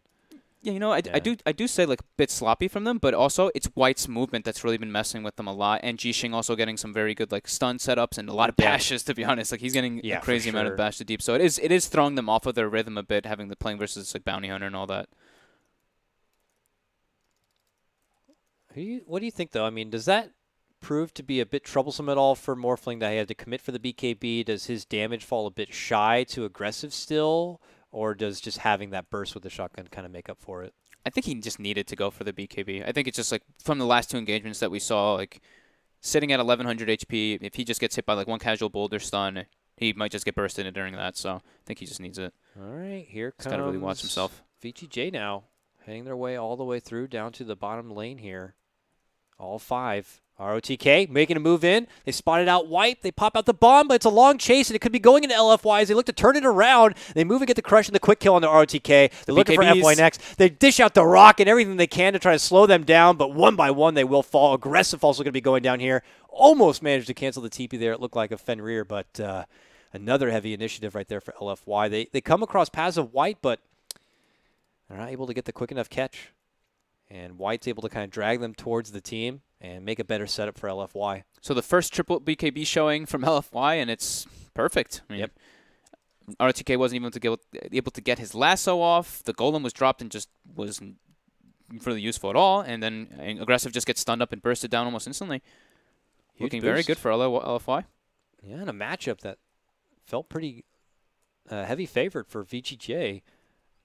yeah, you know, I do say like a bit sloppy from them, but also it's White's movement that's really been messing with them a lot, and Jixing also getting some very good like stun setups and a lot of bashes. To be honest, like he's getting a crazy amount of bash to deep, so it is throwing them off of their rhythm a bit, having the playing versus like bounty hunter and all that. What do you think, though? I mean, does that prove to be a bit troublesome at all for Morphling that he had to commit for the BKB? Does his damage fall a bit shy to aggressive still, or does just having that burst with the shotgun kind of make up for it? I think he just needed to go for the BKB. I think it's just like from the last 2 engagements that we saw, like sitting at 1100 HP, if he just gets hit by like one casual boulder stun, he might just get bursted during that. So I think he just needs it. All right, here comes. He's got to really watch himself. VGJ now heading their way all the way through down to the bottom lane here. All 5. ROTK making a move in. They spotted out White. They pop out the bomb, but it's a long chase, and it could be going into LFY as they look to turn it around. They move and get the crush and the quick kill on the ROTK. They're looking for FY next. They dish out the rock and everything they can to try to slow them down, but one by one they will fall. Aggressive also going to be going down here. Almost managed to cancel the TP there. It looked like a Fenrir, but another heavy initiative right there for LFY. They come across paths of White, but they're not able to get the quick enough catch. And White's able to kind of drag them towards the team and make a better setup for LFY. So the first triple BKB showing from LFY, and it's perfect. I mean, RTK wasn't even able to get his lasso off. The golem was dropped and just wasn't really useful at all. And then aggressive just gets stunned up and bursted down almost instantly. Looking very good for LFY. Yeah, and a matchup that felt pretty heavy favored for VGJ.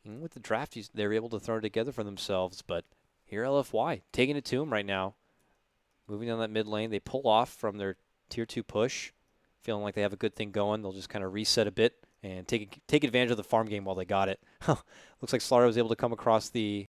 And with the draft, they were able to throw it together for themselves, but here LFY taking it to him right now. Moving down that mid lane, they pull off from their tier 2 push, feeling like they have a good thing going. They'll just kind of reset a bit and take advantage of the farm game while they got it. Looks like Slaughter was able to come across the